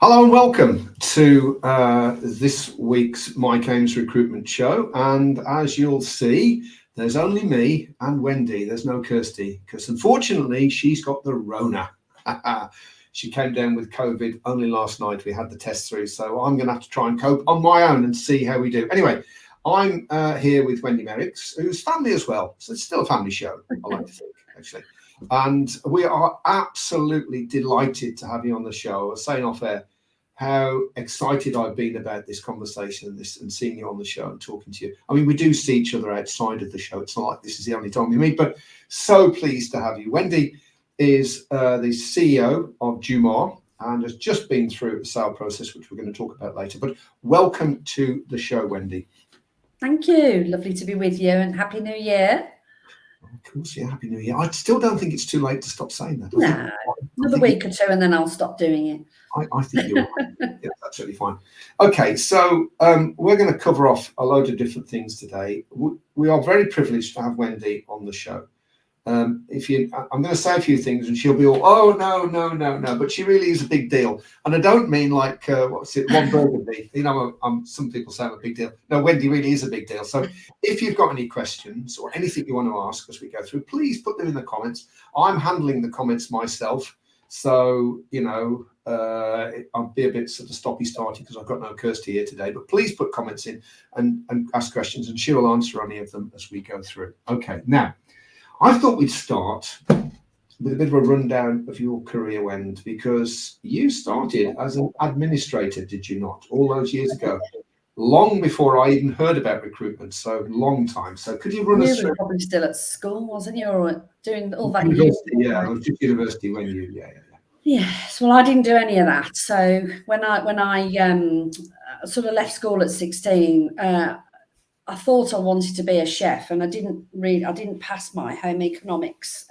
Hello and welcome to this week's Mike Ames Recruitment Show. And as you'll see, there's only me and Wendy. There's no Kirsty because unfortunately she's got the Rona. She came down with COVID only last night. We had the test through, so I'm going to have to try and cope on my own and see how we do. Anyway, I'm here with Wendy Merricks, who's family as well. So it's still a family show, I like to think, actually. And we are absolutely delighted to have you on the show. I was saying off air how excited I've been about this conversation and seeing you on the show and talking to you. I mean, we do see each other outside of the show. It's not like this is the only time we meet, but so pleased to have you. Wendy is the CEO of Jumar and has just been through the sale process, which we're going to talk about later. But welcome to the show, Wendy. Thank you. Lovely to be with you and Happy New Year. Of course, yeah, Happy New Year. I still don't think it's too late to stop saying that. No, another week or two and then I'll stop doing it. I think you're right. Yeah, that's really fine. Okay, so we're going to cover off a load of different things today. We are very privileged to have Wendy on the show. I'm going to say a few things and she'll be all, oh, no, but she really is a big deal. And I don't mean like, Ron Burgundy. You know, some people say I'm a big deal. No, Wendy really is a big deal. So if you've got any questions or anything you want to ask as we go through, please put them in the comments. I'm handling the comments myself. So, you know, I'll be a bit sort of stoppy-starty because I've got no Kirsty here today. But please put comments in and ask questions and she will answer any of them as we go through. Okay, now, I thought we'd start with a bit of a rundown of your career, Wendy, because you started as an administrator, did you not, all those years ago? Long before I even heard about recruitment, so long time. So could you run us through? You were probably still at school, wasn't you, or doing all that? Yeah, I was just university when you, yeah. Yes, well, I didn't do any of that. So when I sort of left school at 16, I thought I wanted to be a chef, and I didn't pass my home economics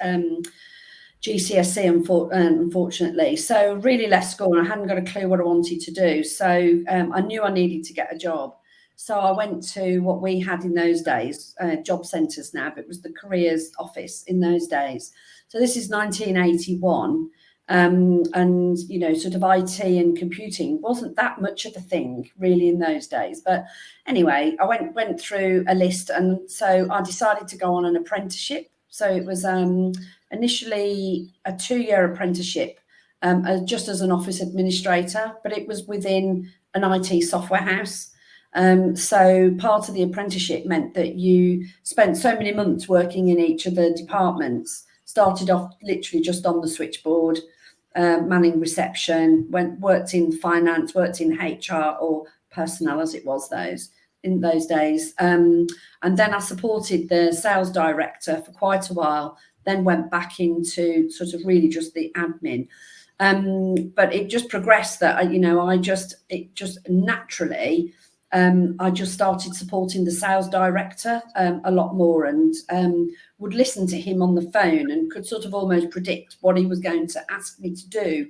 GCSE, unfortunately. So really left school and I hadn't got a clue what I wanted to do. So I knew I needed to get a job. So I went to what we had in those days, job centres now, but it was the careers office in those days. So this is 1981. And, you know, sort of IT and computing wasn't that much of a thing really in those days. But anyway, I went through a list, and so I decided to go on an apprenticeship. So it was initially a 2-year apprenticeship just as an office administrator, but it was within an IT software house. So part of the apprenticeship meant that you spent so many months working in each of the departments. Started off literally just on the switchboard, manning reception, worked in finance, worked in HR or personnel as it was in those days. And then I supported the sales director for quite a while, then went back into sort of really just the admin. But it just progressed that, it just naturally, I just started supporting the sales director a lot more, and would listen to him on the phone and could sort of almost predict what he was going to ask me to do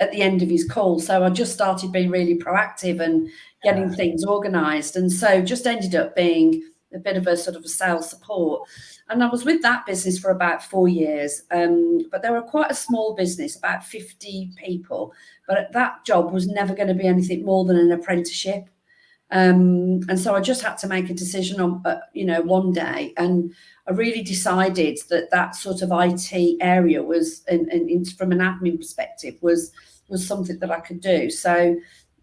at the end of his call. So I just started being really proactive and getting things organised, and so just ended up being a bit of a sort of a sales support. And I was with that business for about 4 years, but they were quite a small business, about 50 people. But that job was never going to be anything more than an apprenticeship. And so I just had to make a decision on, one day, and I really decided that sort of IT area was, from an admin perspective, was something that I could do. So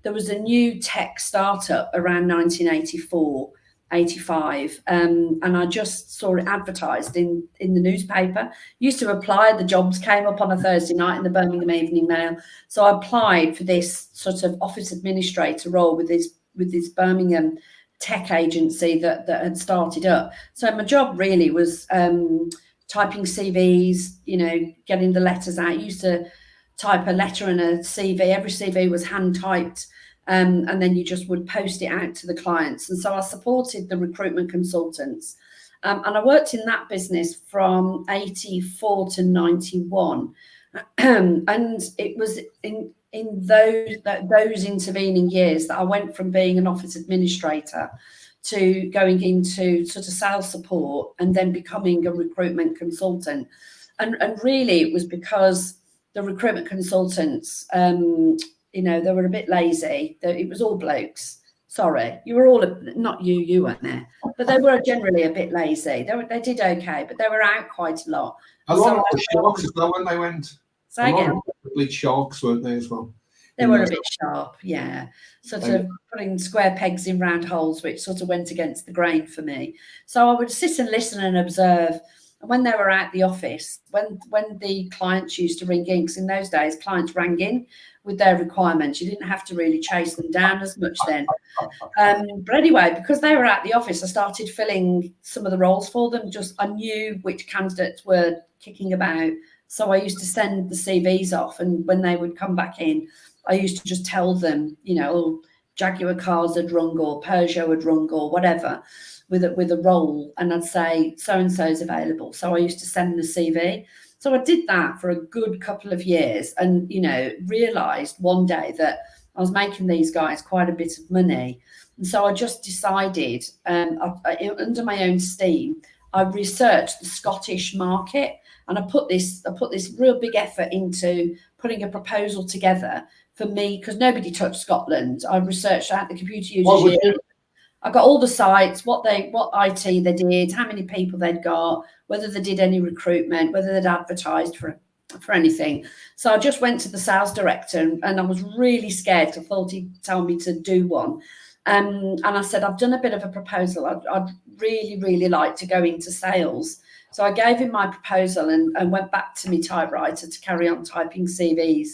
there was a new tech startup around 1984, 85, and I just saw it advertised in the newspaper. Used to apply, the jobs came up on a Thursday night in the Birmingham Evening Mail. So I applied for this sort of office administrator role with this Birmingham tech agency that had started up. So my job really was typing CVs, getting the letters out. I used to type a letter and a CV. Every CV was hand typed, and then you just would post it out to the clients. And so I supported the recruitment consultants. And I worked in that business from 84 to 91. And it was in those intervening years that I went from being an office administrator to going into sort of sales support and then becoming a recruitment consultant. And really it was because the recruitment consultants, You know, they were a bit lazy. It was all blokes. Sorry, you were all not you. You weren't there, but they were generally a bit lazy. They did okay, but they were out quite a lot. A lot of the sharks as well when they went. Say again. A lot of complete sharks, weren't they, as well? They were a bit sharp, yeah. Sort of putting square pegs in round holes, which sort of went against the grain for me. So I would sit and listen and observe. And when they were at the office, when the clients used to ring in, because in those days clients rang in with their requirements, you didn't have to really chase them down as much then. But anyway, because they were at the office, I started filling some of the roles for them. I knew which candidates were kicking about. So I used to send the CVs off, and when they would come back in, I used to just tell them, you know, Jaguar cars had rung or Peugeot had rung or whatever with a role, and I'd say so-and-so's available. So I used to send the CV. So I did that for a good couple of years, and, you know, realised one day that I was making these guys quite a bit of money. And so I just decided, under my own steam, I researched the Scottish market, and I put this real big effort into putting a proposal together for me, because nobody touched Scotland. I researched out the computer users. I got all the sites, what IT they did, how many people they'd got, whether they did any recruitment, whether they'd advertised for anything. So I just went to the sales director, and I was really scared because I thought he'd tell me to do one. And I said, I've done a bit of a proposal. I'd really, really like to go into sales. So I gave him my proposal and went back to my typewriter to carry on typing CVs.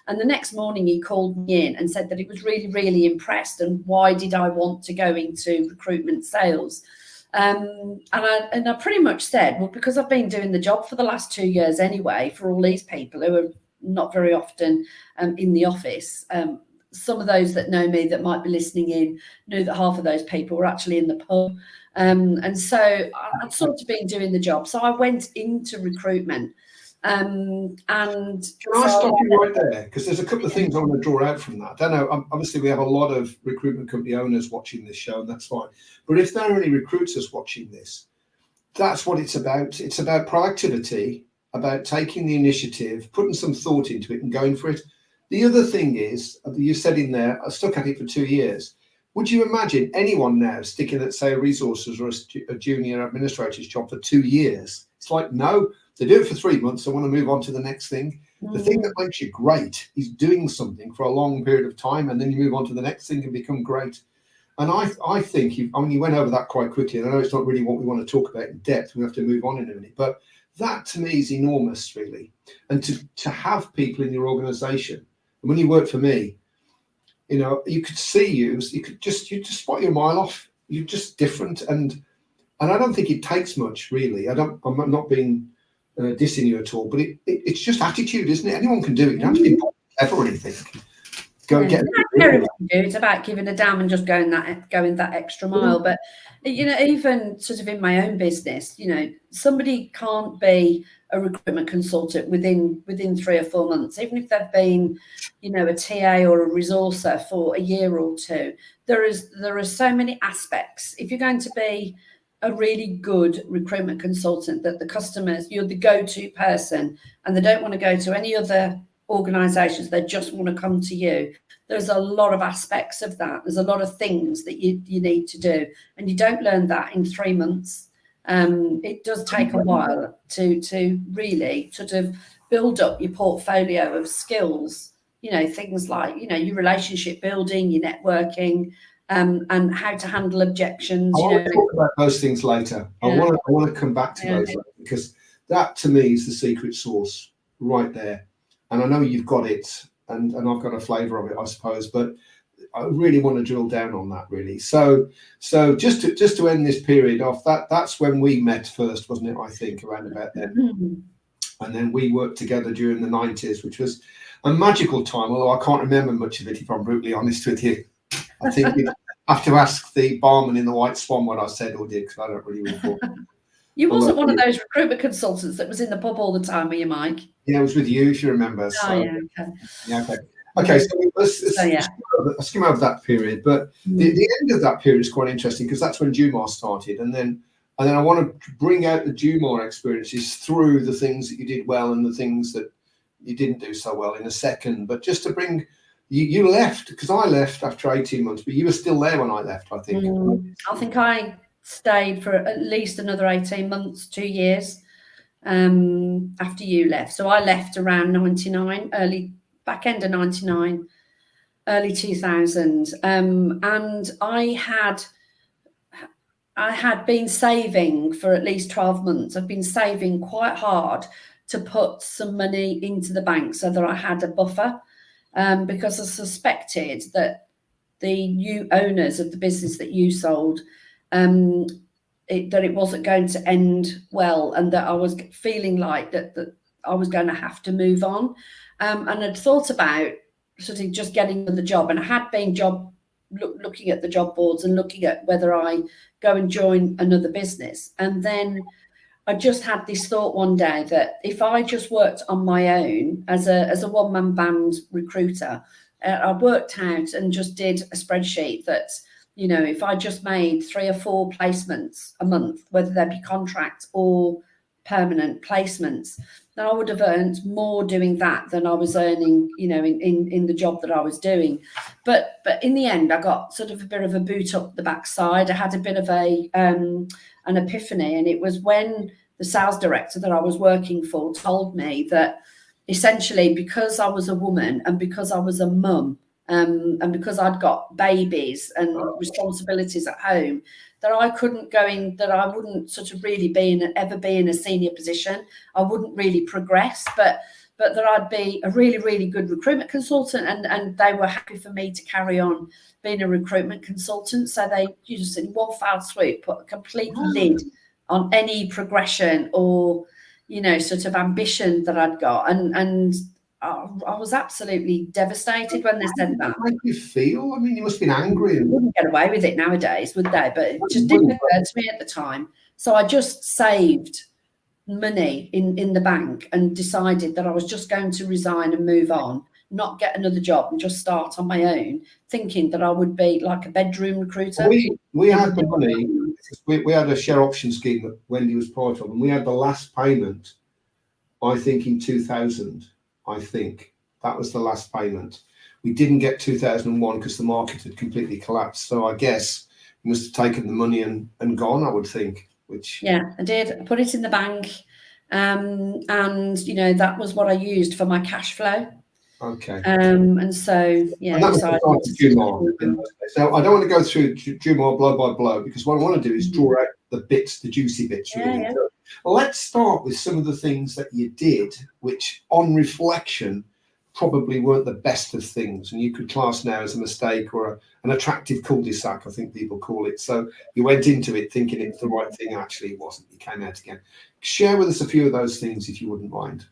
And the next morning he called me in and said that he was really, really impressed, and why did I want to go into recruitment sales? And I pretty much said, well, because I've been doing the job for the last 2 years anyway, for all these people who are not very often in the office. Some of those that know me that might be listening in knew that half of those people were actually in the pub. And so I'd sort of been doing the job. So I went into recruitment. And can I stop you right there? Because there's a couple of things I want to draw out from that. I don't know. Obviously, we have a lot of recruitment company owners watching this show, and that's fine. But if there are any recruiters watching this, that's what it's about. It's about proactivity, about taking the initiative, putting some thought into it and going for it. The other thing is, you said in there, I stuck at it for 2 years. Would you imagine anyone now sticking at, say, a resources or a junior administrator's job for 2 years? It's like, no, they do it for 3 months. I want to move on to the next thing. The thing that makes you great is doing something for a long period of time, and then you move on to the next thing and become great. And I think you went over that quite quickly. And I know it's not really what we want to talk about in depth. We have to move on in a minute. But that to me is enormous, really. And to have people in your organization, and when you work for me, you know, you could see you just spot you a mile off. You're just different. And I don't think it takes much, really. I'm not being dissing you at all, but it's just attitude, isn't it? Anyone can do it. You don't have to be clever or anything. Go and get it. It's about giving a damn and just going that extra mile. But, you know, even sort of in my own business, you know, somebody can't be a recruitment consultant within 3 or 4 months, even if they've been, you know, a TA or a resourcer for a year or two. There are so many aspects. If you're going to be a really good recruitment consultant, that the customers, you're the go-to person, and they don't want to go to any other organizations, they just want to come to you. There's a lot of aspects of that. There's a lot of things that you need to do, and you don't learn that in 3 months. It does take a while to really sort of build up your portfolio of skills, you know, things like, you know, your relationship building, your networking, and how to handle objections. I want to talk about those things later. Yeah. I want to come back to those later, because that to me is the secret sauce right there. And I know you've got it, and I've got a flavour of it, I suppose, but I really want to drill down on that, really. So just to end this period off, that's when we met first, wasn't it? I think around about then. Mm-hmm. And then we worked together during the 90s, which was a magical time, although I can't remember much of it, if I'm brutally honest with you. I think you'd have to ask the barman in the White Swan what I said or did, because I don't really recall. You wasn't one of those recruitment consultants that was in the pub all the time, were you, Mike? Yeah, it was with you, if you remember. Okay, so let's skim over that period. But the end of that period is quite interesting, because that's when Jumar started. And then I want to bring out the Jumar experiences through the things that you did well and the things that you didn't do so well in a second. But just to bring You left, because I left after 18 months, but you were still there when I left, I think. I think I stayed for at least another 18 months, 2 years after you left. So I left around 99, back end of 99, early 2000. And I had been saving for at least 12 months. I've been saving quite hard to put some money into the bank so that I had a buffer, because I suspected that the new owners of the business that you sold, that it wasn't going to end well, and that I was feeling like that I was going to have to move on. And I'd thought about sort of just getting the job, and I had been looking at the job boards and looking at whether I go and join another business. And then I just had this thought one day that if I just worked on my own as a one-man band recruiter, I worked out and just did a spreadsheet that, if I just made 3 or 4 placements a month, whether they be contract or permanent placements, then I would have earned more doing that than I was earning, in the job that I was doing. But in the end, I got sort of a bit of a boot up the backside. I had a bit of an epiphany, and it was when the sales director that I was working for told me that essentially, because I was a woman and because I was a mum, and because I'd got babies and responsibilities at home, that I couldn't go in, that I wouldn't sort of really ever be in a senior position. I wouldn't really progress, but that I'd be a really, really good recruitment consultant, and they were happy for me to carry on being a recruitment consultant. So they just in one foul swoop put a complete lid on any progression or, sort of ambition that I'd got. And I was absolutely devastated when they said that. How did you feel? I mean, you must have been angry. They wouldn't get away with it nowadays, would they? But it just didn't occur to me at the time. So I just saved money in the bank and decided that I was just going to resign and move on, not get another job and just start on my own, thinking that I would be like a bedroom recruiter. We had the money. We had a share option scheme that Wendy was part of, and we had the last payment, I think, in 2000. I think that was the last payment. We didn't get 2001 because the market had completely collapsed. So I guess we must have taken the money and gone, I would think. Yeah, I did. I put it in the bank, and that was what I used for my cash flow. Okay. And so and that was Jumar. So I don't want to go through Jumar blow by blow, because what I want to do is draw out the juicy bits. Really. Yeah. Well, let's start with some of the things that you did, which on reflection probably weren't the best of things, and you could class now as a mistake or an attractive cul-de-sac, I think people call it. So you went into it thinking it's the right thing, actually it wasn't. You came out again. Share with us a few of those things, if you wouldn't mind.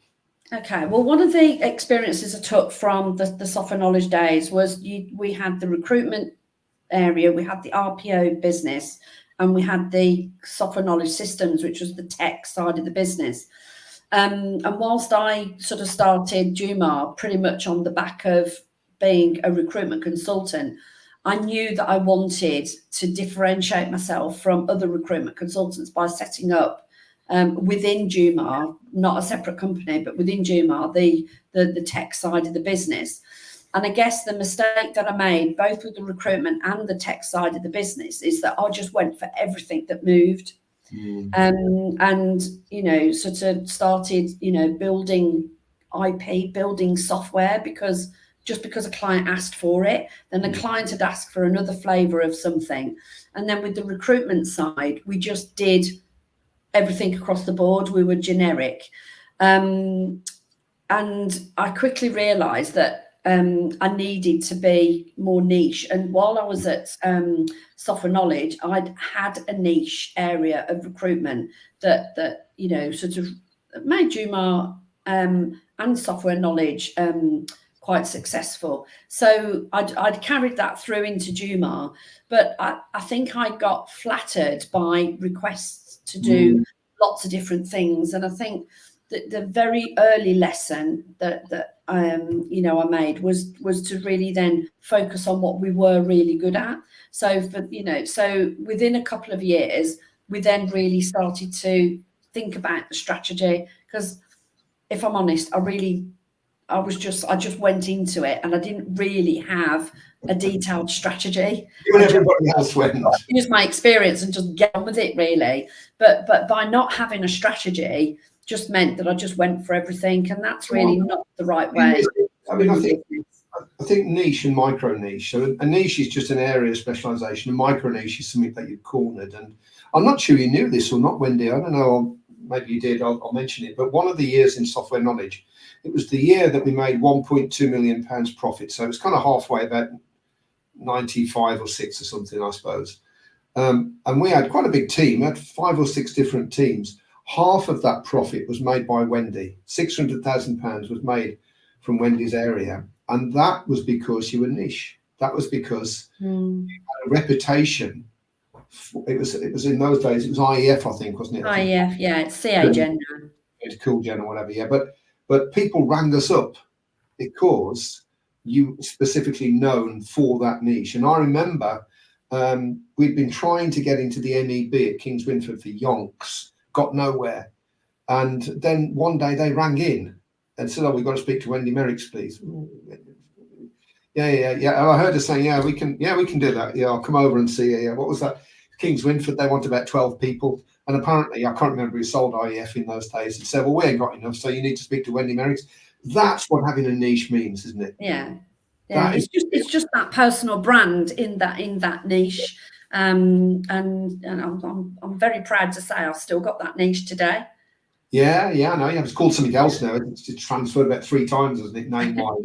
Okay, well, one of the experiences I took from the software knowledge days was we had the recruitment area, we had the RPO business, and we had the software knowledge systems, which was the tech side of the business. And whilst I sort of started Jumar pretty much on the back of being a recruitment consultant, I knew that I wanted to differentiate myself from other recruitment consultants by setting up within Jumar, not a separate company, but within Jumar, the tech side of the business. And I guess the mistake that I made, both with the recruitment and the tech side of the business, is that I just went for everything that moved. And, sort of started, building IP, building software, because a client asked for it, then the client had asked for another flavor of something. And then with the recruitment side, we just did everything across the board. We were generic. And I quickly realized that I needed to be more niche. And while I was at Software Knowledge, I'd had a niche area of recruitment that sort of made Jumar and Software Knowledge quite successful. So I'd carried that through into Jumar, but I think I got flattered by requests to do lots of different things. And I think that the very early lesson that I made was to really then focus on what we were really good at. So so within a couple of years, we then really started to think about the strategy, because if I'm honest, I really I just went into it, and I didn't really have a detailed strategy. You and everybody else went. Use my experience and just get on with it, really. But by not having a strategy just meant that I just went for everything, and that's really not the right way. I mean, I think niche and micro niche. So a niche is just an area of specialisation. A micro niche is something that you've cornered. And I'm not sure you knew this or not, Wendy. I don't know. Maybe you did. I'll mention it. But one of the years in software knowledge, it was the year that we made £1.2 million profit. So it's kind of halfway, about 95 or 6 or something, I suppose. And we had quite a big team. We had 5 or 6 different teams. Half of that profit was made by Wendy. £600,000 was made from Wendy's area. And that was because you were niche. That was because you had a reputation. It was in those days, it was IEF, I think, wasn't it? IEF, yeah, it's CA Gen now. It's Cool Gen or whatever, yeah. But people rang us up because you specifically known for that niche. And I remember we'd been trying to get into the MEB at Kings Winford for yonks, got nowhere. And then one day they rang in and said, "Oh, we've got to speak to Wendy Merricks, please." Yeah. And I heard her saying, we can do that. Yeah, I'll come over and see you. Yeah, what was that? Kings Winford, they want about 12 people. And apparently, I can't remember who sold IEF in those days, and said, "Well, we ain't got enough, so you need to speak to Wendy Merricks." That's what having a niche means, isn't it? Yeah. It's just that personal brand in that niche. And I'm very proud to say I've still got that niche today. Yeah, I know. Yeah, it's called something else now. It's transferred about 3 times, isn't it? Name-wise.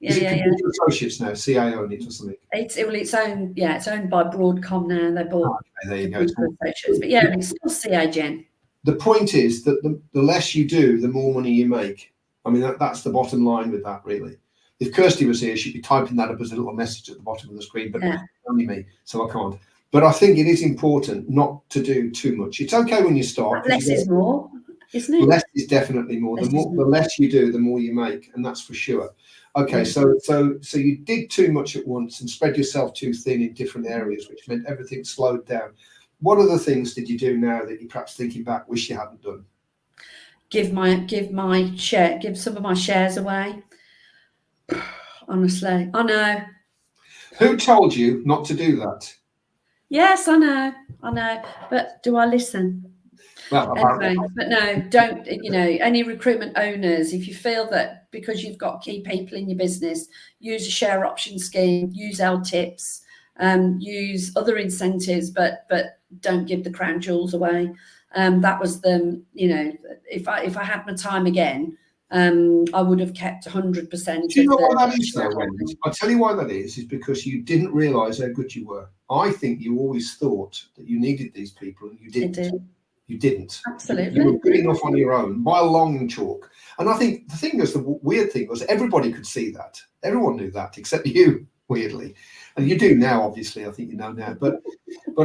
Is it Computer Associates now? CA owned it or something? It's owned. Yeah, it's owned by Broadcom now. They bought. There you go. But yeah, it's still CA Gen. The point is that the less you do, the more money you make. I mean, that's the bottom line with that, really. If Kirsty was here, she'd be typing that up as a little message at the bottom of the screen, but only me, so I can't. But I think it is important not to do too much. It's okay when you start. Less is more, isn't it? Less is definitely more. The less you do, the more you make, and that's for sure. Okay, so you did too much at once and spread yourself too thin in different areas, which meant everything slowed down. What other things did you do now that you perhaps thinking back wish you hadn't done? Give some of my shares away. Honestly, I know. Who told you not to do that? Yes, I know. But do I listen? Well, anyway, but no, don't. Any recruitment owners, if you feel that because you've got key people in your business, use a share option scheme, use LTIPs, use other incentives, but don't give the crown jewels away. That was if I had my time again, I would have kept 100%. Do you know why that is, though, Wendy? I'll tell you why that is because you didn't realise how good you were. I think you always thought that you needed these people, and you didn't. You didn't. Absolutely. You were good enough on your own by a long chalk. And I think the weird thing was everybody could see that. Everyone knew that except you, weirdly. And you do now, obviously. I think you know now. But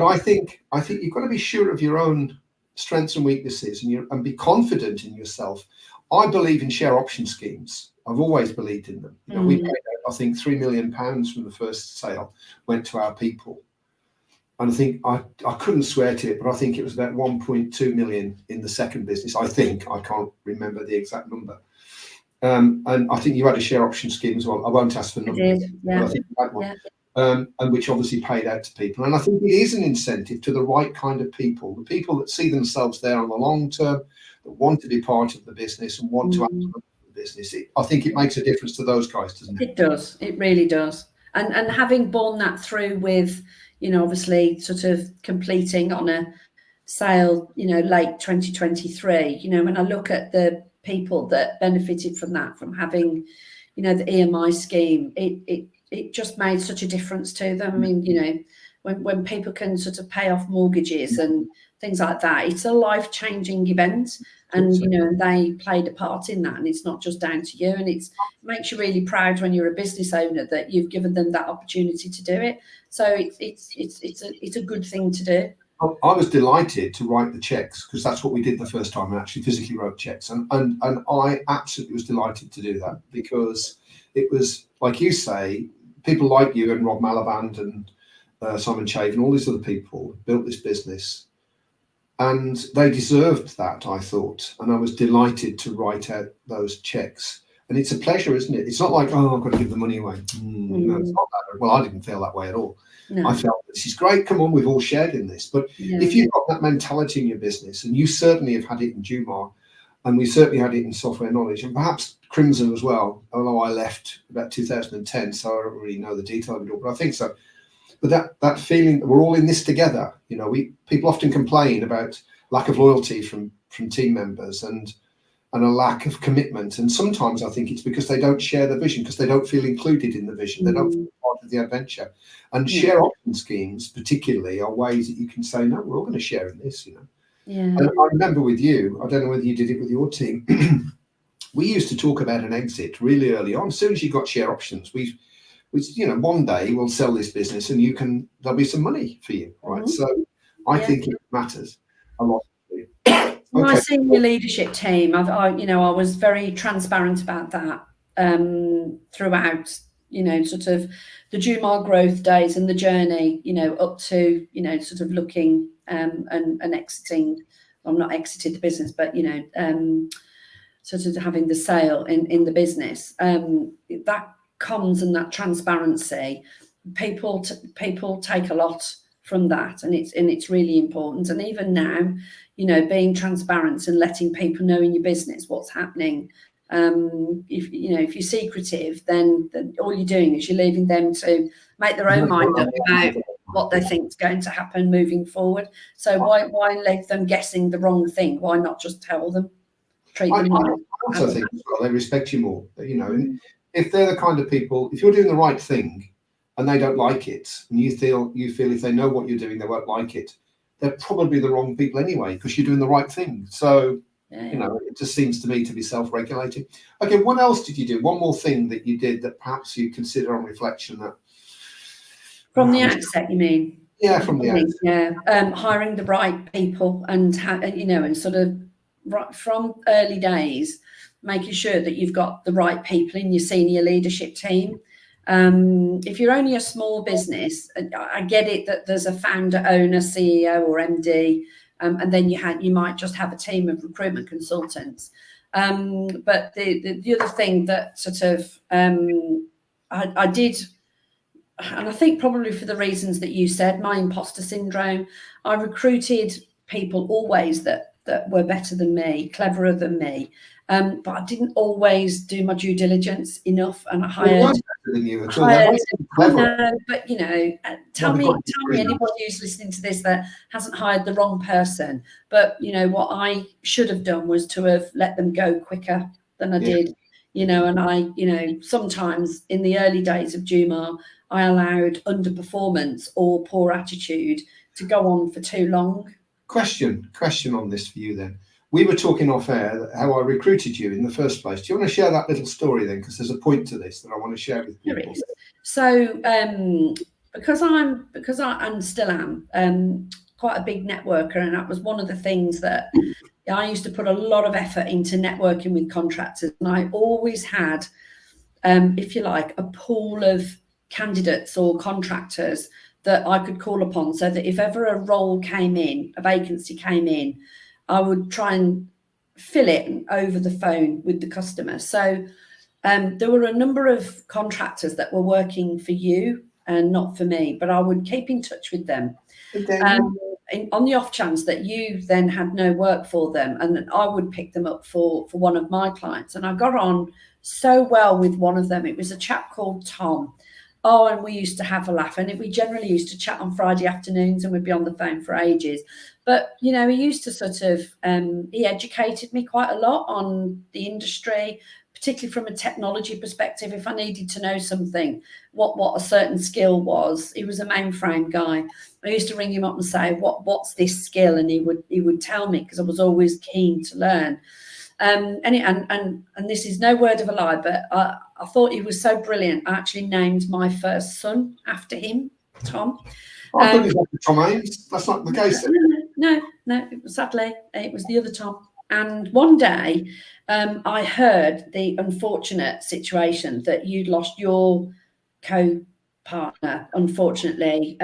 I think you've got to be sure of your own strengths and weaknesses and be confident in yourself. I believe in share option schemes. I've always believed in them. We paid, I think, £3 million from the first sale went to our people. And I think I couldn't swear to it, but I think it was about 1.2 million in the second business. I can't remember the exact number. And I think you had a share option scheme as well. I won't ask for numbers. But I think you had one. And which obviously paid out to people. And I think it is an incentive to the right kind of people, the people that see themselves there on the long term, that want to be part of the business and want to act on the business. I think it makes a difference to those guys, doesn't it? It does. It really does. And having borne that through with, obviously sort of completing on a sale, late 2023, when I look at the people that benefited from that, from having, the EMI scheme, it just made such a difference to them. I mean, when people can sort of pay off mortgages and things like that, it's a life-changing event. And, and they played a part in that. And it's not just down to you. And it makes you really proud when you're a business owner that you've given them that opportunity to do it. So it's a good thing to do. I was delighted to write the checks because that's what we did the first time. I actually physically wrote checks. And I absolutely was delighted to do that because it was, like you say, people like you and Rob Malaband and Simon Chave and all these other people built this business. And they deserved that, I thought. And I was delighted to write out those checks. And it's a pleasure, isn't it? It's not like, oh, I've got to give the money away. No, it's not that. Well, I didn't feel that way at all. No. I felt this is great. Come on, we've all shared in this. But if you've got that mentality in your business, and you certainly have had it in Jumar, and we certainly had it in Software Knowledge, and perhaps Crimson as well, although I left about 2010, so I don't really know the detail of it all, but I think so. But that feeling that we're all in this together, people often complain about lack of loyalty from team members and a lack of commitment. And sometimes I think it's because they don't share the vision, because they don't feel included in the vision. They don't feel part of the adventure. And share option schemes, particularly, are ways that you can say, no, we're all going to share in this, Yeah. And I remember with you, I don't know whether you did it with your team, we used to talk about an exit really early on. As soon as you got share options, we one day we'll sell this business and there'll be some money for you, right? So I think it matters a lot. My senior leadership team, I was very transparent about that throughout, sort of the Jumar growth days and the journey, up to, sort of looking and exiting. Well, I'm not exited the business, but, sort of having the sale in the business. That comms and that transparency, people take a lot from that, and it's really important. And even now, being transparent and letting people know in your business what's happening. If you're secretive, then all you're doing is you're leaving them to make their own mind up about what they think is going to happen moving forward. So why leave them guessing the wrong thing? Why not just tell them? Treat them. I also think as well, they respect you more. And if they're the kind of people, if you're doing the right thing and they don't like it, and you feel if they know what you're doing, they won't like it, they're probably the wrong people anyway, because you're doing the right thing. So, it just seems to me to be self-regulating. Okay, what else did you do? One more thing that you did that perhaps you consider on reflection that... From the outset, you mean? Yeah, from the outset. Yeah, hiring the right people and sort of right from early days, making sure that you've got the right people in your senior leadership team. If you're only a small business, I get it that there's a founder, owner, CEO or MD, and then you might just have a team of recruitment consultants. But the other thing that sort of I did, and I think probably for the reasons that you said, my imposter syndrome, I recruited people always that were better than me, cleverer than me. But I didn't always do my due diligence enough, and I hired. Tell me anybody who's listening to this that hasn't hired the wrong person. But what I should have done was to have let them go quicker than I did. And I, sometimes in the early days of Jumar, I allowed underperformance or poor attitude to go on for too long. Question on this for you then. We were talking off air how I recruited you in the first place. Do you want to share that little story then? Because there's a point to this that I want to share with people. There is. So because I still am quite a big networker, and that was one of the things that I used to put a lot of effort into networking with contractors. And I always had, if you like, a pool of candidates or contractors that I could call upon, so that if ever a role came in, a vacancy came in, I would try and fill it over the phone with the customer. So there were a number of contractors that were working for you and not for me, but I would keep in touch with them on the off chance that you then had no work for them, and I would pick them up for one of my clients. And I got on so well with one of them. It was a chap called Tom. Oh, and we used to have a laugh, and we generally used to chat on Friday afternoons, and we'd be on the phone for ages. But, he used to sort of, he educated me quite a lot on the industry, particularly from a technology perspective. If I needed to know something, what a certain skill was, he was a mainframe guy. I used to ring him up and say, what's this skill? And he would tell me, because I was always keen to learn. And this is no word of a lie, but I thought he was so brilliant. I actually named my first son after him, Tom. I thought it was Tom Ames. That's not the case. No, sadly, it was the other Tom. And one day I heard the unfortunate situation that you'd lost your co-partner. Unfortunately,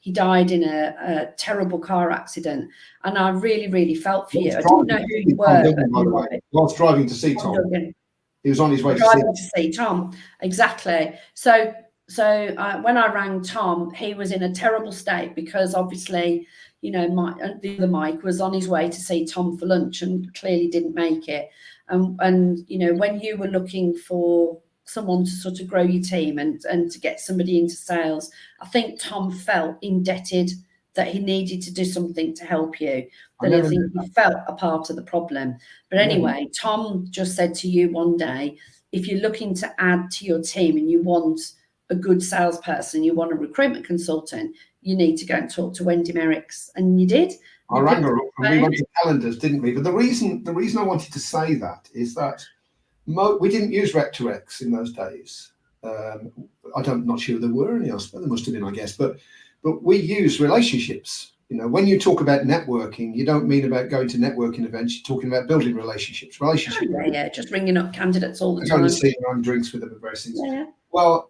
he died in a terrible car accident, and I really, really felt for you. I didn't know who you were. I was driving to see Tom. He was on his way to see Tom. Exactly. So when I rang Tom, he was in a terrible state because obviously, you know, the other Mike was on his way to see Tom for lunch and clearly didn't make it. And you know, when you were looking for someone to sort of grow your team and to get somebody into sales, I think Tom felt indebted that he needed to do something to help you. That I think he felt a part of the problem. But anyway, Tom just said to you one day, if you're looking to add to your team and you want a good salesperson, you want a recruitment consultant, you need to go and talk to Wendy Merricks. And you did. I rang her up and we went to calendars, didn't we? But the reason I wanted to say that is that we didn't use Rec to Recs in those days. I'm not sure there were any, there must have been, I guess. But we use relationships. You know, when you talk about networking, you don't mean about going to networking events. You're talking about building relationships. Yeah, just ringing up candidates all the time. Going to see them, having drinks with them and various things. Yeah. Well,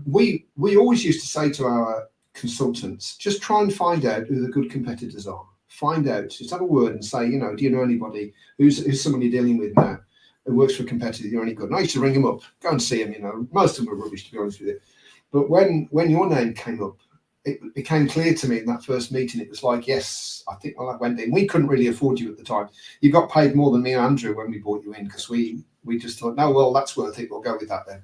we always used to say to our consultants, just try and find out who the good competitors are. Find out, just have a word and say, you know, do you know anybody who's someone you're dealing with now who works for a competitor you're any good? And I used to ring them up, go and see them. You know, most of them were rubbish, to be honest with you. But when your name came up, it became clear to me in that first meeting. It was like, yes, I think I'll have Wendy. And we couldn't really afford you at the time. You got paid more than me and Andrew when we brought you in because we just thought, no, well, that's worth it. We'll go with that then.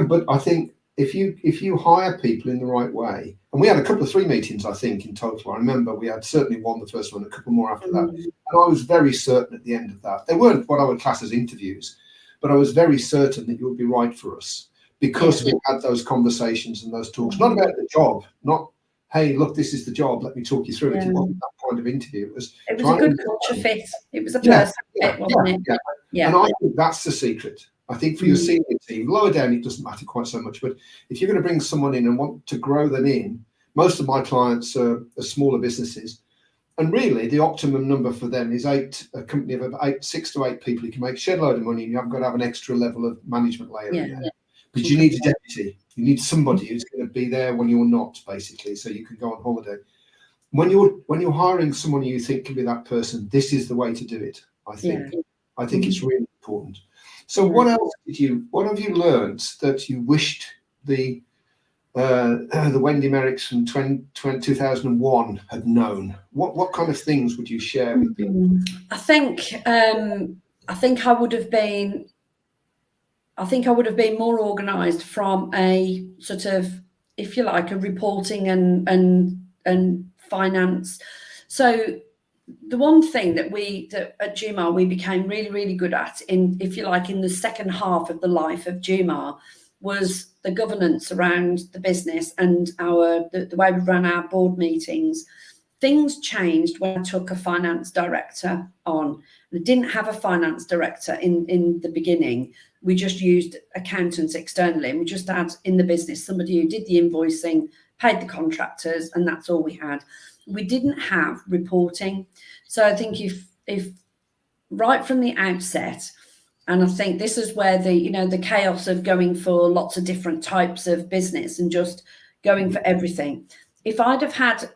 But I think if you hire people in the right way, and we had a couple of 3 meetings, I think, in total. I remember we had certainly one, the first one, a couple more after that. And I was very certain at the end of that. They weren't what I would class as interviews, but I was very certain that you would be right for us. Because we had those conversations and those talks, not about the job, not, hey, look, this is the job, let me talk you through it. It wasn't that kind of interview. It was a good culture fit. It was a person fit, wasn't it? Yeah. And I think that's the secret. I think for your senior team, lower down, it doesn't matter quite so much. But if you're going to bring someone in and want to grow them in, most of my clients are smaller businesses. And really, the optimum number for them is a company of about 6 to 8 people who can make a shed load of money, and you haven't got to have an extra level of management layer in there. But you need a deputy. You need somebody who's going to be there when you're not, basically, so you can go on holiday. When you're hiring someone you think can be that person, this is the way to do it. I think it's really important. So what else what have you learned that you wished the Wendy Merricks from 2001 had known? What kind of things would you share with people? I think I would have been. I think I would have been more organised from a sort of, if you like, a reporting and finance. So the one thing that at Jumar we became really, really good at, in, if you like, in the second half of the life of Jumar, was the governance around the business and the way we ran our board meetings. Things changed when I took a finance director on. We didn't have a finance director in the beginning. We just used accountants externally, and we just had in the business somebody who did the invoicing, paid the contractors, and that's all we had. We didn't have reporting. So I think if right from the outset, and I think this is where the chaos of going for lots of different types of business and just going for everything. If I'd have had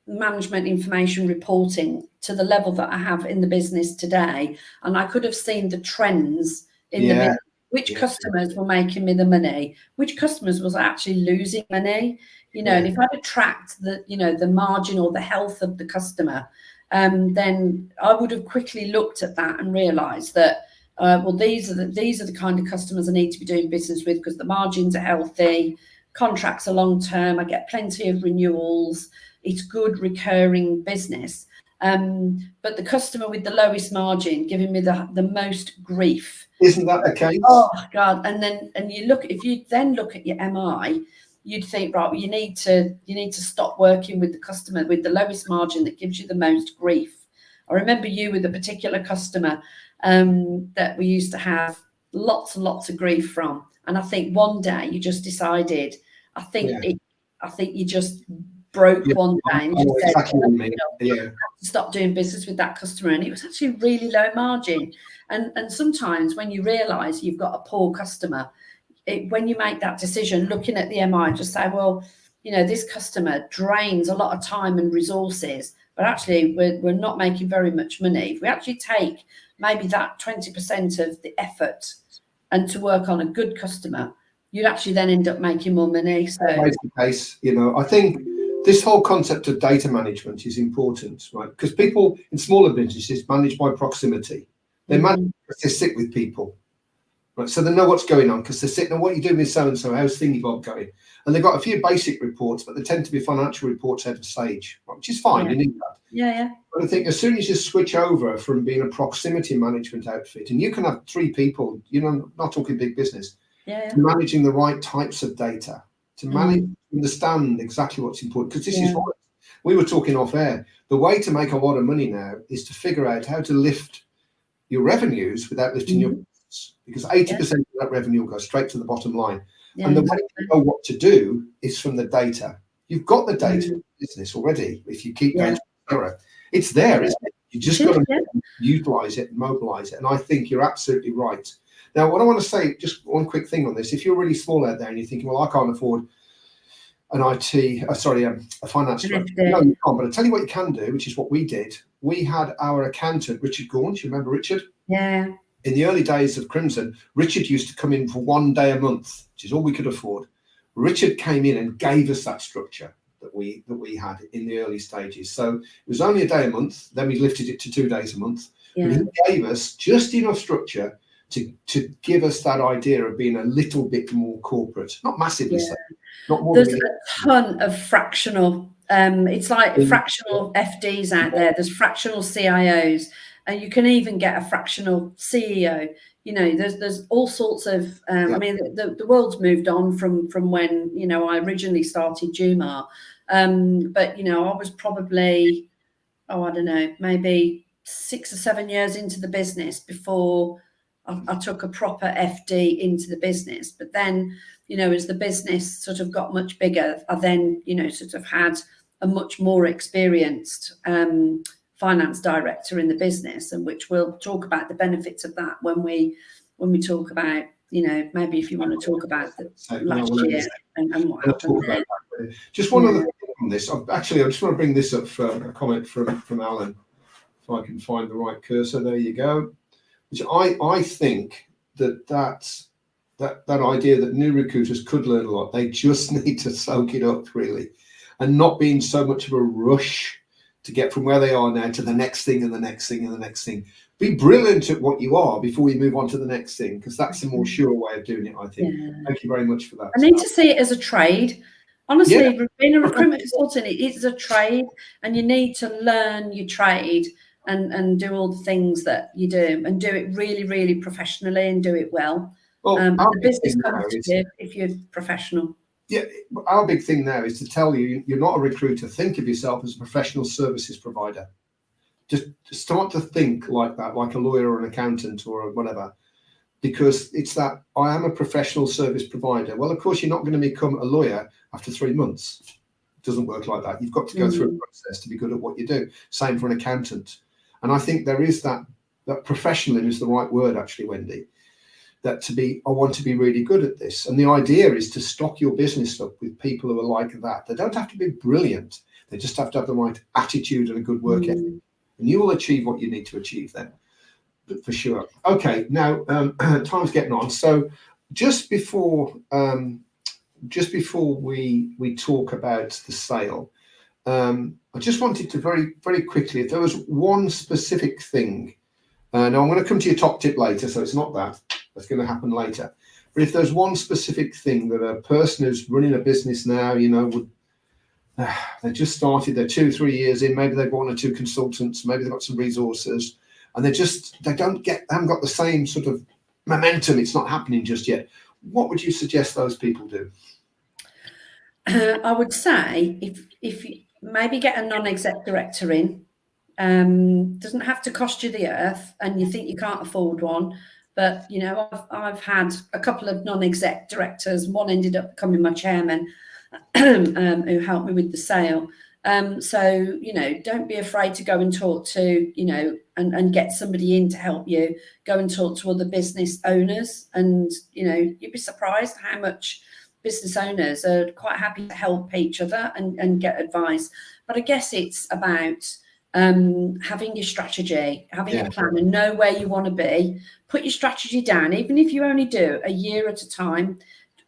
management information reporting to the level that I have in the business today, and I could have seen the trends in the business, which customers were making me the money, which customers was actually losing money, and if I'd tracked the margin or the health of the customer, then I would have quickly looked at that and realized that these are the kind of customers I need to be doing business with, because the margins are healthy, contracts are long term, I get plenty of renewals, it's good recurring business. But the customer with the lowest margin giving me the most grief. Isn't that the case? Oh God! If you then look at your MI, you'd think, right, well, you need to stop working with the customer with the lowest margin that gives you the most grief. I remember you with a particular customer that we used to have lots and lots of grief from, and I think one day you just decided. I think you just broke one day and just said, stop doing business with that customer, and it was actually really low margin. And sometimes when you realise you've got a poor customer, when you make that decision, looking at the MI, just say, well, this customer drains a lot of time and resources, but actually we're not making very much money. If we actually take maybe that 20% of the effort and to work on a good customer, you'd actually then end up making more money. So Always the case, I think this whole concept of data management is important, right? Because people in smaller businesses manage by proximity. They manage because they sit with people, right? So they know what's going on because they're sitting and what you doing with so-and-so, how's thingy bob going? And they've got a few basic reports, but they tend to be financial reports out of stage, right? Which is fine, you need that. Yeah. But I think as soon as you switch over from being a proximity management outfit, and you can have 3 people, not talking big business, to managing the right types of data, to manage, understand exactly what's important. Because this is what we were talking off air. The way to make a lot of money now is to figure out how to lift your revenues without lifting your business, because 80% of that revenue will go straight to the bottom line. And the way to know what to do is from the data. You've got the data in business already. If you keep going thorough, it's there, isn't it? You just got to utilize it and mobilize it. And I think you're absolutely right. Now, what I want to say, just one quick thing on this. If you're really small out there and you're thinking, well, I can't afford an a finance director. No, you can't. But I'll tell you what you can do, which is what we did. We had our accountant, Richard Gaunch. You remember Richard? Yeah. In the early days of Crimson, Richard used to come in for 1 day a month, which is all we could afford. Richard came in and gave us that structure that we had in the early stages. So it was only a day a month. Then we lifted it to 2 days a month. Yeah. But he gave us just enough structure to give us that idea of being a little bit more corporate, not massively so. Not more. There's a ton of fractional. It's like fractional FDs out there. There's fractional CIOs, and you can even get a fractional CEO. There's all sorts of. I mean, the world's moved on from when I originally started Jumar, but I was probably I don't know, maybe 6 or 7 years into the business before I took a proper FD into the business. But then, as the business sort of got much bigger, I then, sort of had a much more experienced finance director in the business, and which we'll talk about the benefits of that when we talk about, maybe if you want to talk about the last year and what happened there. Just one other thing on this. Actually, I just want to bring this up for a comment from Alan. If I can find the right cursor, there you go. Which I think that idea that new recruiters could learn a lot. They just need to soak it up, really, and not be in so much of a rush to get from where they are now to the next thing and the next thing and the next thing. Be brilliant at what you are before you move on to the next thing, because that's a more sure way of doing it, I think. Yeah. Thank you very much for that. I need to see it as a trade. Honestly, being a recruitment consultant, it is a trade, and you need to learn your trade and do all the things that you do, and do it really, really professionally and do it well. The business comes to you if you're professional. Yeah, our big thing now is to tell you, you're not a recruiter. Think of yourself as a professional services provider. Just start to think like that, like a lawyer or an accountant or whatever, because it's that I am a professional service provider. Well, of course, you're not going to become a lawyer after 3 months. It doesn't work like that. You've got to go through a process to be good at what you do. Same for an accountant. And I think there is that professionalism is the right word, actually, Wendy. That I want to be really good at this. And the idea is to stock your business up with people who are like that. They don't have to be brilliant. They just have to have the right attitude and a good work ethic. And you will achieve what you need to achieve then, for sure. Okay, now time's getting on. So just before we talk about the sale, I just wanted to very, very quickly, if there was one specific thing, now I'm going to come to your top tip later, so it's not that. That's going to happen later. But if there's one specific thing that a person who's running a business now, they just started, they're 2-3 years in, maybe they've got 1 or 2 consultants, maybe they've got some resources, and they haven't got the same sort of momentum. It's not happening just yet. What would you suggest those people do? I would say if you maybe get a non-exec director in, doesn't have to cost you the earth, and you think you can't afford one. But, I've had a couple of non-exec directors. One ended up becoming my chairman, who helped me with the sale. So, don't be afraid to go and talk to, and get somebody in to help you. Go and talk to other business owners, and, you'd be surprised how much business owners are quite happy to help each other and get advice. But I guess it's about having your strategy, having a plan, and know where you want to be. Put your strategy down, even if you only do a year at a time,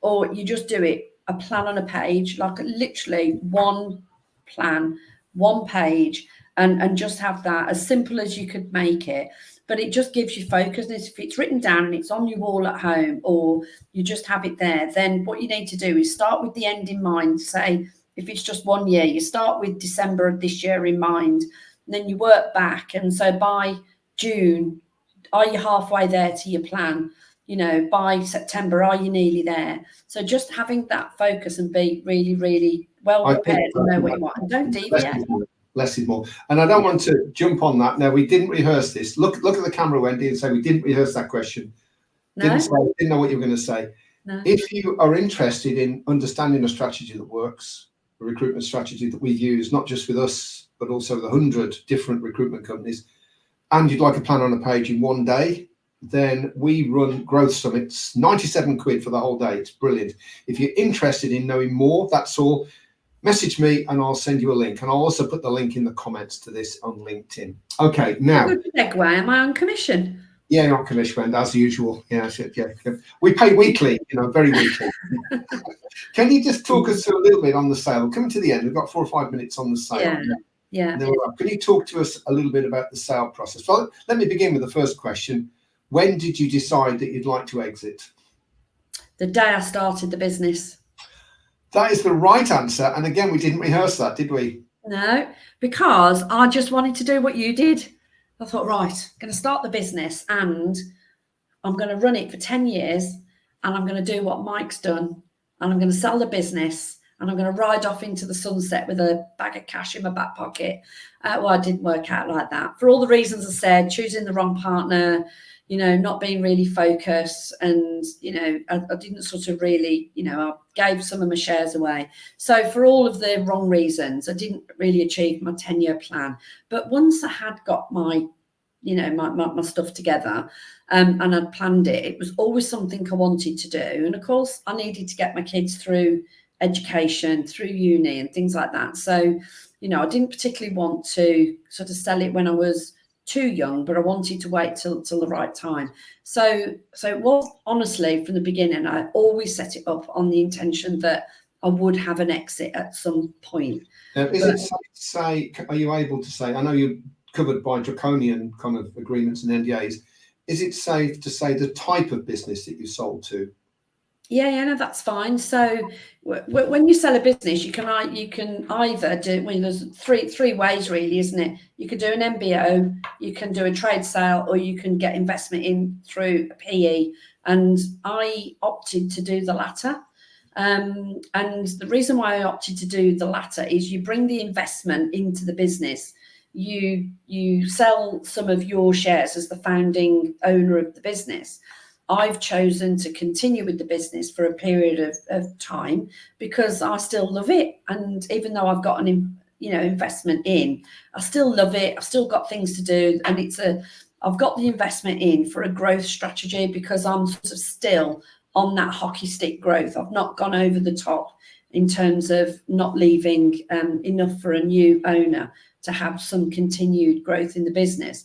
or you just do it a plan on a page, like literally one plan, one page, and just have that as simple as you could make it. But it just gives you focus. And if it's written down and it's on your wall at home, or you just have it there, then what you need to do is start with the end in mind. Say, if it's just 1 year, you start with December of this year in mind, and then you work back. And so by June, are you halfway there to your plan? You know, by September, are you nearly there? So just having that focus and be really, really well prepared and know what you want, and don't deviate. Less is more. And I don't want to jump on that. Now, we didn't rehearse this. Look at the camera, Wendy, and say we didn't rehearse that question. No? Didn't know what you were going to say. No. If you are interested in understanding a strategy that works, a recruitment strategy that we've used, not just with us, but also with 100 different recruitment companies, and you'd like a plan on a page in 1 day, then we run growth summits, 97 quid for the whole day. It's brilliant. If you're interested in knowing more, that's all. Message me and I'll send you a link. And I'll also put the link in the comments to this on LinkedIn. Okay, now. Good segue. Am I on commission? Yeah, you're on commission, as usual. Yeah. We pay weekly, very weekly. Can you just talk us through a little bit on the sale? Coming to the end, we've got 4 or 5 minutes on the sale. Yeah. Can you talk to us a little bit about the sale process? Well, let me begin with the first question. When did you decide that you'd like to exit? The day I started the business. That is the right answer. And again, we didn't rehearse that, did we? No, because I just wanted to do what you did. I thought, right, I'm going to start the business and I'm going to run it for 10 years and I'm going to do what Mike's done and I'm going to sell the business and I'm going to ride off into the sunset with a bag of cash in my back pocket. Well, it didn't work out like that. For all the reasons I said, choosing the wrong partner, not being really focused, and, I didn't sort of really, I gave some of my shares away. So for all of the wrong reasons, I didn't really achieve my 10-year plan. But once I had got my, my stuff together, and I'd planned it, it was always something I wanted to do. And of course, I needed to get my kids through education, through uni and things like that. So, I didn't particularly want to sort of sell it when I was too young, but I wanted to wait till the right time. So it was, honestly, from the beginning, I always set it up on the intention that I would have an exit at some point. Is it safe to say, are you able to say, I know you're covered by draconian kind of agreements and NDAs, is it safe to say the type of business that you sold to? Yeah, no, that's fine. So when you sell a business, you can either do, there's three ways really, isn't it? You could do an MBO, you can do a trade sale, or you can get investment in through a PE. And I opted to do the latter. And the reason why I opted to do the latter is you bring the investment into the business. You sell some of your shares as the founding owner of the business. I've chosen to continue with the business for a period of time because I still love it. And even though I've got an investment in, I still love it. I've still got things to do. And I've got the investment in for a growth strategy because I'm sort of still on that hockey stick growth. I've not gone over the top in terms of not leaving enough for a new owner to have some continued growth in the business.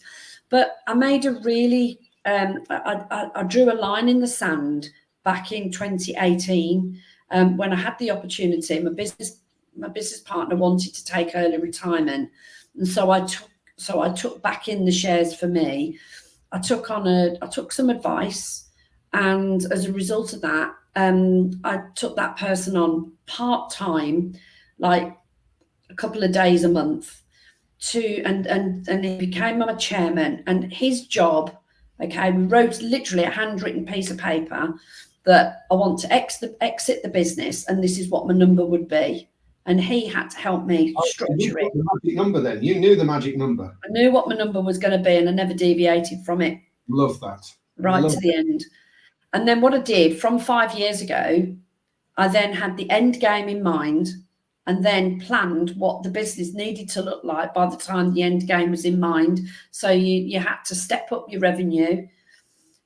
But I made a really... I drew a line in the sand back in 2018 when I had the opportunity. My business partner wanted to take early retirement, and so I took back in the shares for me. I took some advice, and as a result of that, I took that person on part-time, like a couple of days a month, and he became my chairman, and his job. Okay, we wrote literally a handwritten piece of paper that I want to exit the business, and this is what my number would be. And he had to help me structure it. The magic number, then you knew the magic number. I knew what my number was going to be, and I never deviated from it. Love that. Right to the end. And then what I did from 5 years ago, I then had the end game in mind, and then planned what the business needed to look like by the time the end game was in mind. So you had to step up your revenue.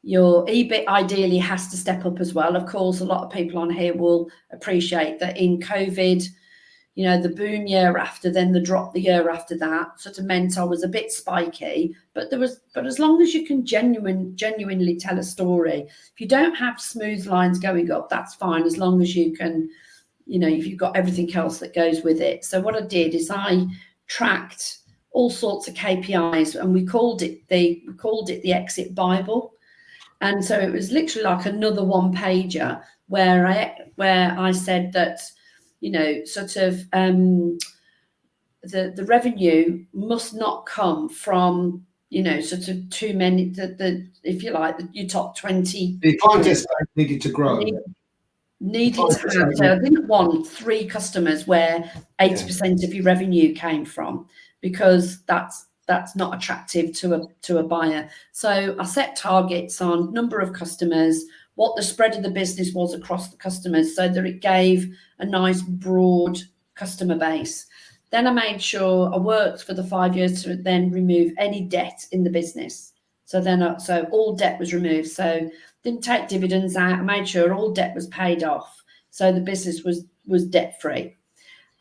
Your EBIT ideally has to step up as well. Of course, a lot of people on here will appreciate that in COVID, the boom year after, then the drop the year after that sort of meant I was a bit spiky. But as long as you can genuinely tell a story, if you don't have smooth lines going up, that's fine, as long as you can, if you've got everything else that goes with it. So what I did is I tracked all sorts of KPIs, and we called it the Exit Bible. And so it was literally like another one pager where I said that, sort of the revenue must not come from, sort of too many, if you like, your top 20. The client estate needed to grow. Needed to have. So I didn't want 3 customers where 80% of your revenue came from, because that's not attractive to a buyer. So I set targets on number of customers, what the spread of the business was across the customers, so that it gave a nice broad customer base. Then I made sure I worked for the 5 years to then remove any debt in the business. So all debt was removed. So didn't take dividends out. I made sure all debt was paid off, so the business was debt free.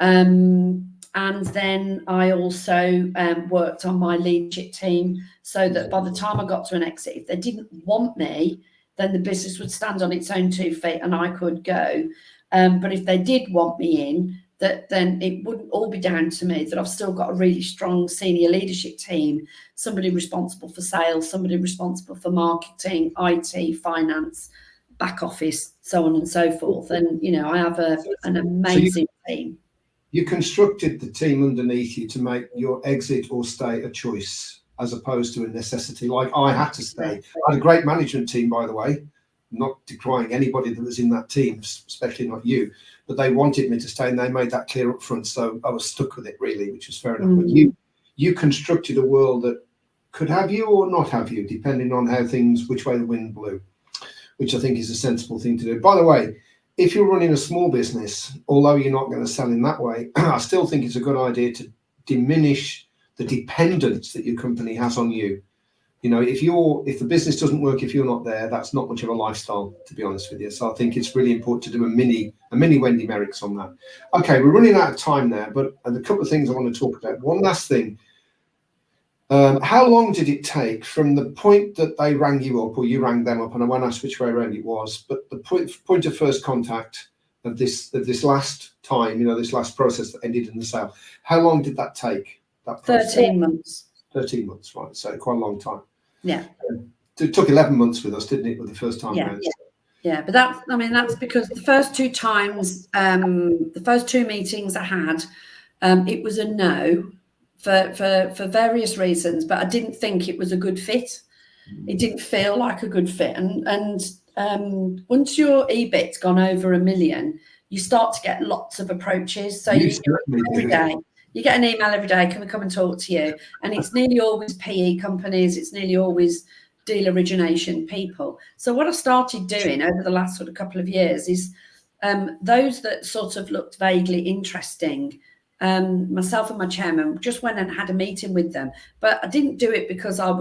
And then I also worked on my leadership team, so that by the time I got to an exit, if they didn't want me, then the business would stand on its own 2 feet and I could go. But if they did want me in, then it wouldn't all be down to me, that I've still got a really strong senior leadership team, somebody responsible for sales, somebody responsible for marketing, IT, finance, back office, so on and so forth. And, I have an amazing team. You constructed the team underneath you to make your exit or stay a choice, as opposed to a necessity. Like I had to stay. I had a great management team, by the way, not decrying anybody that was in that team, especially not you, but they wanted me to stay, and they made that clear up front. So I was stuck with it, really, which was fair enough. But you constructed a world that could have you or not have you, depending on which way the wind blew, which I think is a sensible thing to do. By the way, if you're running a small business, although you're not going to sell in that way, I still think it's a good idea to diminish the dependence that your company has on you. If the business doesn't work, if you're not there, that's not much of a lifestyle, to be honest with you. So I think it's really important to do a mini Wendy Merricks on that. Okay, we're running out of time there, but a couple of things I want to talk about. One last thing. How long did it take from the point that they rang you up, or you rang them up, and I won't ask which way around it was, but the point of first contact of this last time, this last process that ended in the sale, how long did that take? That process? 13 months. 13 months, right? So quite a long time. Yeah. It took 11 months with us, didn't it, with the first time around? Yeah, but that's because the first 2 times, the first 2 meetings I had, it was a no for various reasons, but I didn't think it was a good fit. It didn't feel like a good fit. And once your EBIT's gone over $1 million, you start to get lots of approaches. So you every day. You get an email every day, can we come and talk to you? And it's nearly always PE companies, it's nearly always deal origination people. So what I started doing over the last sort of couple of years is those that sort of looked vaguely interesting, myself and my chairman just went and had a meeting with them. But I didn't do it because I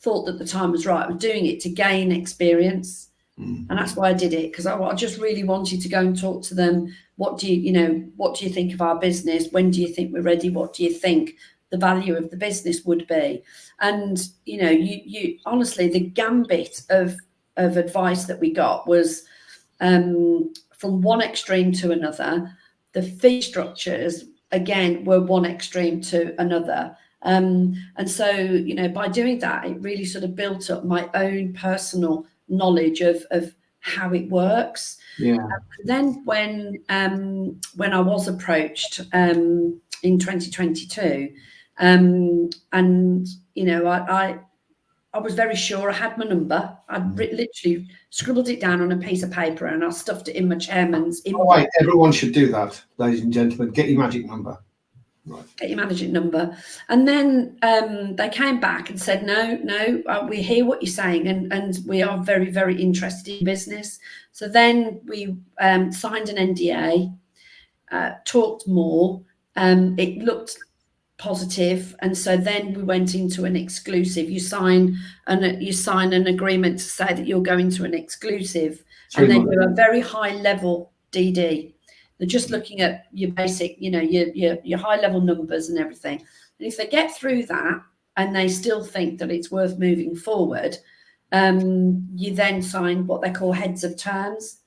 thought that the time was right. I was doing it to gain experience. And that's why I did it, because I just really wanted to go and talk to them. What do you think of our business? When do you think we're ready? What do you think the value of the business would be? And you honestly, the gambit of advice that we got was from one extreme to another. The fee structures again were one extreme to another. And so by doing that, it really sort of built up my own personal knowledge of how it works. Then when I was approached in 2022, and I was very sure I had my number. I'd literally scribbled it down on a piece of paper and I stuffed it in my chairman's inbox. Right, everyone should do that, ladies and gentlemen. Get your magic number. Right. Get your magic number. And then they came back and said, no, we hear what you're saying and we are very, very interested in business. So then we signed an NDA, talked more. It looked positive, and so then we went into an exclusive. You sign an agreement to say that you're going to an exclusive, and then do a very high level DD. They're just looking at your basic, your high level numbers and everything. And if they get through that and they still think that it's worth moving forward, you then sign what they call heads of terms.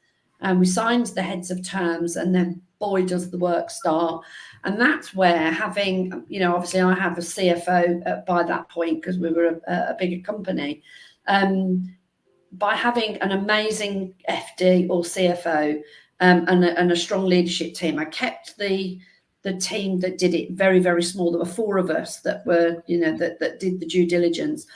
And we signed the heads of terms, and then boy, does the work start. And that's where having, obviously I have a CFO by that point because we were a bigger company. By having an amazing FD or CFO and a strong leadership team, I kept the team that did it very, very small. There were 4 of us that were, that did the due diligence.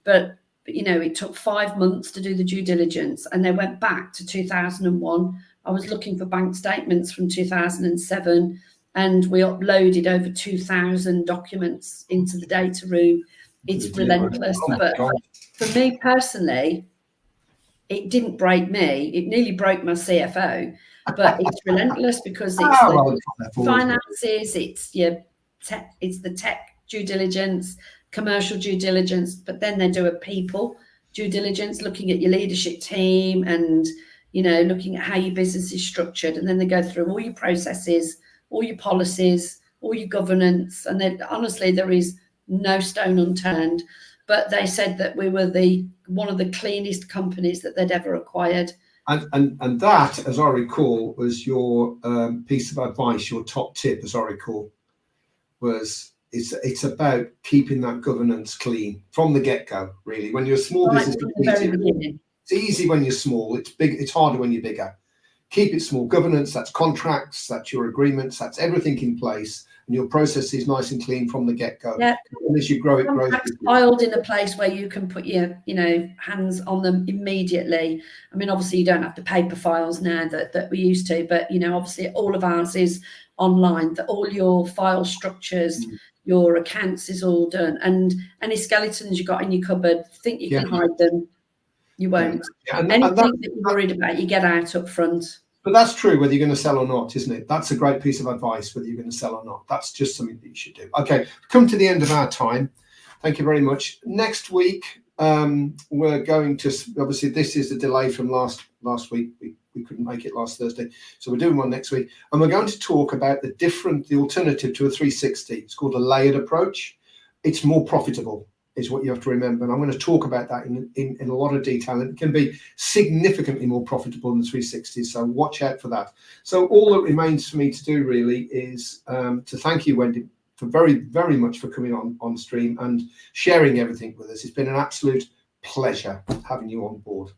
But it took 5 months to do the due diligence, and they went back to 2001. I was looking for bank statements from 2007, and we uploaded over 2,000 documents into the data room. It's relentless. But for me personally, it didn't break me. It nearly broke my CFO, but it's relentless because it's the finances, it's the tech due diligence, commercial due diligence, but then they do a people due diligence, looking at your leadership team and, looking at how your business is structured. And then they go through all your processes, all your policies, all your governance. And then honestly, there is no stone unturned. But they said that we were one of the cleanest companies that they'd ever acquired. And that, as I recall, was your piece of advice, your top tip, as I recall, was it's about keeping that governance clean from the get-go, really. When you're a small business, it's easy when you're small. It's big. It's harder when you're bigger. Keep it small. Governance, that's contracts, that's your agreements, that's everything in place. And your process is nice and clean from the get-go. Yeah. And as you grow, it grows. Filed in a place where you can put your, hands on them immediately. I mean, obviously you don't have the paper files now that we used to, but obviously all of ours is online. That all your file structures, your accounts is all done, and any skeletons you got in your cupboard, think you can hide them, you won't. Yeah. Anything that you're worried about, you get out up front. But that's true whether you're going to sell or not, isn't it? That's a great piece of advice, whether you're going to sell or not. That's just something that you should do. Okay, come to the end of our time. Thank you very much. Next week, we're going to, obviously this is a delay from last week. We couldn't make it last Thursday. So we're doing one next week. And we're going to talk about the alternative to a 360. It's called a layered approach. It's more profitable, is what you have to remember. And I'm going to talk about that in a lot of detail. It can be significantly more profitable than the 360. So watch out for that. So all that remains for me to do really is to thank you, Wendy, for very, very much for coming on stream and sharing everything with us. It's been an absolute pleasure having you on board.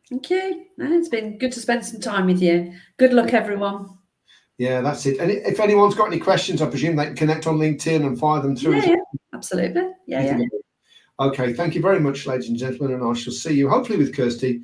Thank you. It's been good to spend some time with you. Good luck, everyone. Yeah, that's it. And if anyone's got any questions, I presume they can connect on LinkedIn and fire them through. Yeah, absolutely. Yeah. Okay, thank you very much, ladies and gentlemen, and I shall see you hopefully with Kirsty